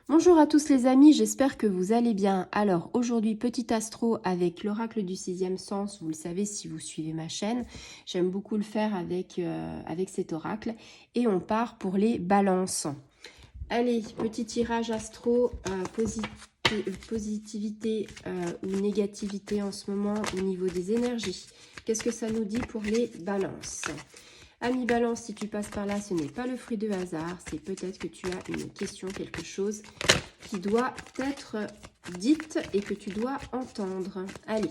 Bonjour à tous les amis, j'espère que vous allez bien. Alors aujourd'hui, petit astro avec l'oracle du sixième sens. Vous le savez si vous suivez ma chaîne. J'aime beaucoup le faire avec cet oracle. Et on part pour les balances. Allez, petit tirage astro, positivité ou négativité en ce moment au niveau des énergies. Qu'est-ce que ça nous dit pour les balances? Ami Balance, si tu passes par là, ce n'est pas le fruit de hasard, c'est peut-être que tu as une question, quelque chose qui doit être dite et que tu dois entendre. Allez,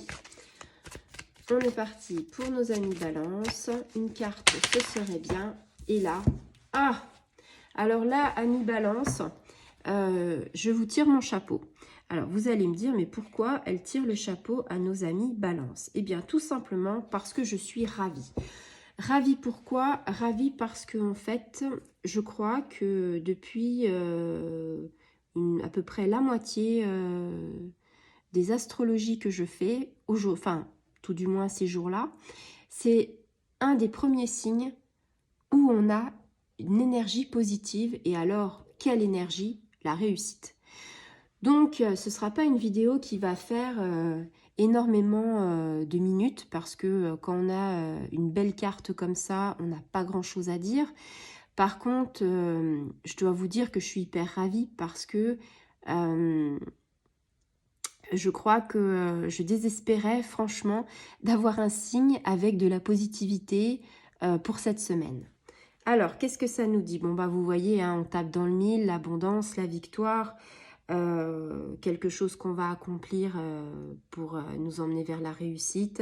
on est parti pour nos amis Balance. Une carte, ce serait bien. Et là, alors là, ami Balance, je vous tire mon chapeau. Alors, vous allez me dire, mais pourquoi elle tire le chapeau à nos amis Balance? Eh bien, tout simplement parce que je suis ravie. Ravie pourquoi? Ravie parce que en fait, je crois que depuis à peu près la moitié des astrologies que je fais, enfin tout du moins ces jours-là, c'est un des premiers signes où on a une énergie positive. Et alors, quelle énergie? La réussite. Donc, ce ne sera pas une vidéo qui va faire énormément de minutes parce que quand on a une belle carte comme ça, on n'a pas grand-chose à dire. Par contre, je dois vous dire que je suis hyper ravie parce que je crois que je désespérais franchement d'avoir un signe avec de la positivité pour cette semaine. Alors, qu'est-ce que ça nous dit? Bon, bah vous voyez, hein, on tape dans le mille, l'abondance, la victoire, quelque chose qu'on va accomplir pour nous emmener vers la réussite,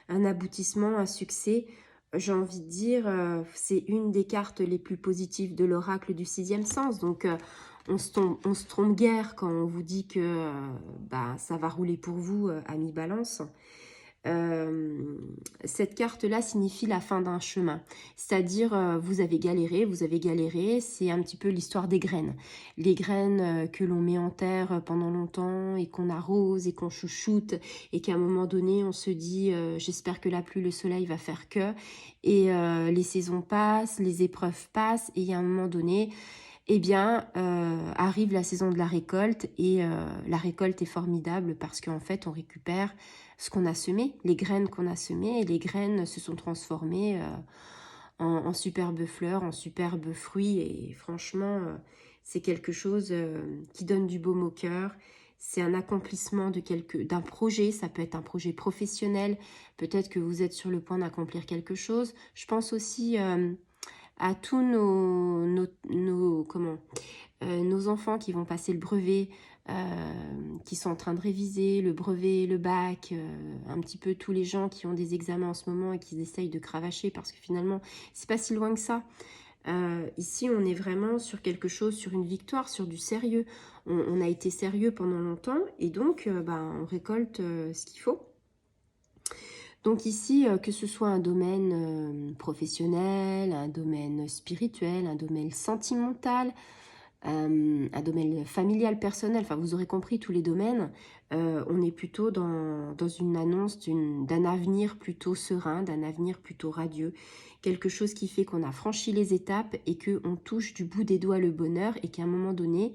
un aboutissement, un succès. J'ai envie de dire, c'est une des cartes les plus positives de l'oracle du sixième sens. Donc, on se trompe guère quand on vous dit que bah, ça va rouler pour vous, ami Balance. Cette carte-là signifie la fin d'un chemin. C'est-à-dire, vous avez galéré, c'est un petit peu l'histoire des graines. Les graines que l'on met en terre pendant longtemps et qu'on arrose et qu'on chouchoute et qu'à un moment donné, on se dit j'espère que la pluie, le soleil va faire que. Et les saisons passent, les épreuves passent et il y a un moment donné, eh bien, arrive la saison de la récolte et la récolte est formidable parce qu'en fait, on récupère ce qu'on a semé, les graines qu'on a semées, et les graines se sont transformées en superbes fleurs, en superbes fruits, et franchement, c'est quelque chose qui donne du baume au cœur. C'est un accomplissement d'un projet, ça peut être un projet professionnel, peut-être que vous êtes sur le point d'accomplir quelque chose. Je pense aussi à tous nos enfants qui vont passer le brevet, qui sont en train de réviser le brevet, le bac, un petit peu tous les gens qui ont des examens en ce moment et qui essayent de cravacher parce que finalement, c'est pas si loin que ça. Ici, on est vraiment sur quelque chose, sur une victoire, sur du sérieux. On a été sérieux pendant longtemps et donc, on récolte ce qu'il faut. Donc ici, que ce soit un domaine professionnel, un domaine spirituel, un domaine sentimental, un domaine familial, personnel, enfin vous aurez compris tous les domaines, on est plutôt dans une annonce d'un avenir plutôt serein, d'un avenir plutôt radieux, quelque chose qui fait qu'on a franchi les étapes et qu'on touche du bout des doigts le bonheur et qu'à un moment donné,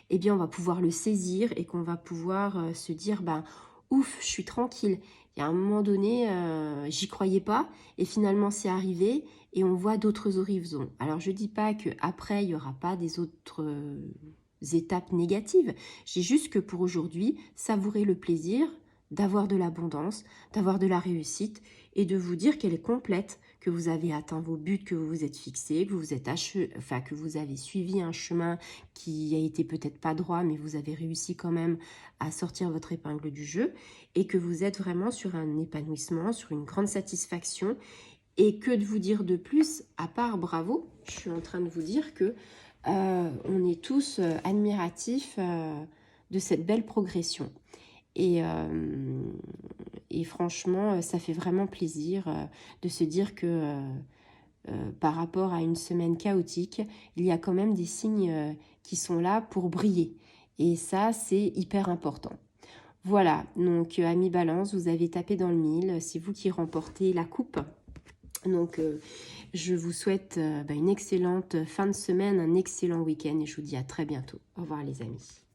eh bien on va pouvoir le saisir et qu'on va pouvoir se dire, ben ouf, je suis tranquille. Il y a un moment donné, j'y croyais pas et finalement c'est arrivé et on voit d'autres horizons. Alors je dis pas qu'après il n'y aura pas des autres étapes négatives. J'ai juste que pour aujourd'hui, savourer le plaisir d'avoir de l'abondance, d'avoir de la réussite et de vous dire qu'elle est complète, que vous avez atteint vos buts, que vous vous êtes fixés, que que vous avez suivi un chemin qui a été peut-être pas droit, mais vous avez réussi quand même à sortir votre épingle du jeu et que vous êtes vraiment sur un épanouissement, sur une grande satisfaction. Et que de vous dire de plus, à part bravo, je suis en train de vous dire que on est tous admiratifs de cette belle progression. Et, et franchement, ça fait vraiment plaisir de se dire que par rapport à une semaine chaotique, il y a quand même des signes qui sont là pour briller. Et ça, c'est hyper important. Voilà, donc ami Balance, vous avez tapé dans le mille. C'est vous qui remportez la coupe. Donc, je vous souhaite une excellente fin de semaine, un excellent week-end et je vous dis à très bientôt. Au revoir les amis.